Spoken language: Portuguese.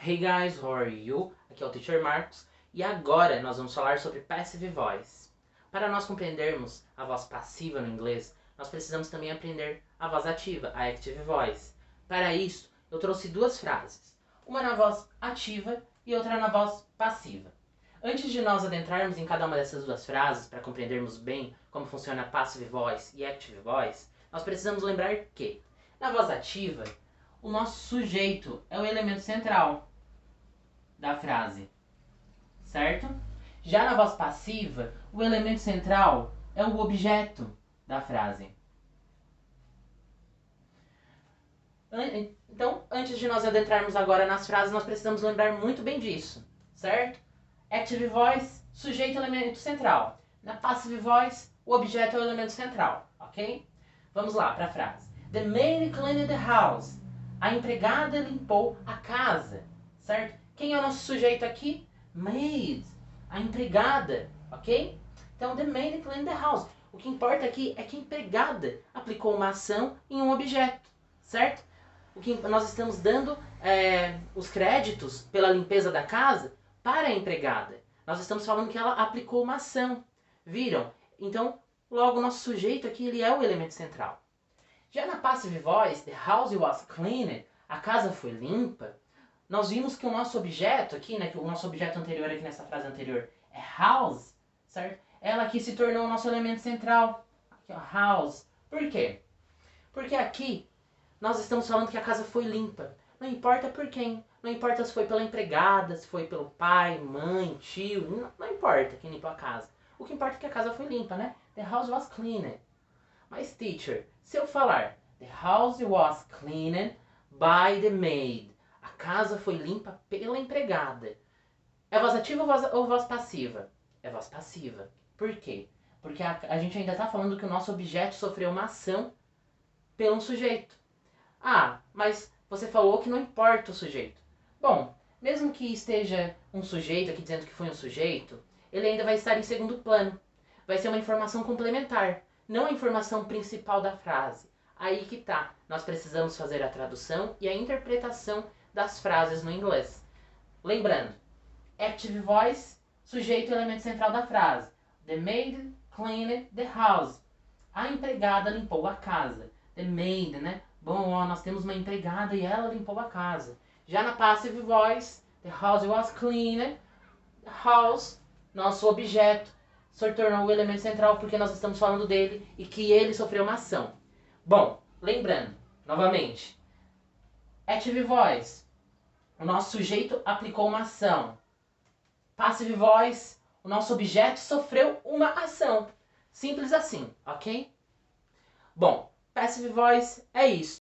Hey guys, how are you? Aqui é o Teacher Marcos e agora nós vamos falar sobre Passive Voice. Para nós compreendermos a voz passiva no inglês, nós precisamos também aprender a voz ativa, a Active Voice. Para isso, eu trouxe duas frases, uma na voz ativa e outra na voz passiva. Antes de nós adentrarmos em cada uma dessas duas frases, para compreendermos bem como funciona Passive Voice e Active Voice, nós precisamos lembrar que, na voz ativa, o nosso sujeito é o elemento central da frase, certo? Já na voz passiva, o elemento central é o objeto da frase. Então, antes de nós adentrarmos agora nas frases, nós precisamos lembrar muito bem disso, certo? Active Voice, sujeito é o elemento central. Na Passive Voice, o objeto é o elemento central, ok? Vamos lá para a frase. The maid cleaned the house. A empregada limpou a casa, certo? Quem é o nosso sujeito aqui? Maid, a empregada, ok? Então, the maid cleaned the house. O que importa aqui é que a empregada aplicou uma ação em um objeto, certo? O que nós estamos dando os créditos pela limpeza da casa para a empregada. Nós estamos falando que ela aplicou uma ação. Viram? Então, logo o nosso sujeito aqui ele é o elemento central. Já na Passive Voice, the house was cleaned, a casa foi limpa, nós vimos que o nosso objeto aqui, né, que o nosso objeto anterior aqui nessa frase anterior é house, certo? Ela aqui se tornou o nosso elemento central. Aqui, ó, house. Por quê? Porque aqui nós estamos falando que a casa foi limpa. Não importa por quem. Não importa se foi pela empregada, se foi pelo pai, mãe, tio. Não importa quem limpou a casa. O que importa é que a casa foi limpa, né? The house was cleaned. Mas, teacher, se eu falar the house was cleaned by the maid, a casa foi limpa pela empregada, é voz ativa ou voz passiva? É voz passiva. Por quê? Porque a gente ainda está falando que o nosso objeto sofreu uma ação pelo sujeito. Ah, mas você falou que não importa o sujeito. Bom, mesmo que esteja um sujeito aqui dizendo que foi um sujeito, ele ainda vai estar em segundo plano. Vai ser uma informação complementar, não a informação principal da frase. Aí que tá. Nós precisamos fazer a tradução e a interpretação das frases no inglês. Lembrando, Active Voice, sujeito e elemento central da frase. The maid cleaned the house. A empregada limpou a casa. The maid, né? Bom, ó, nós temos uma empregada e ela limpou a casa. Já na Passive Voice, the house was cleaned. House, nosso objeto, se tornou o elemento central porque nós estamos falando dele e que ele sofreu uma ação. Bom, lembrando, novamente, Active Voice, o nosso sujeito aplicou uma ação. Passive Voice, o nosso objeto sofreu uma ação. Simples assim, ok? Bom, Passive Voice é isso.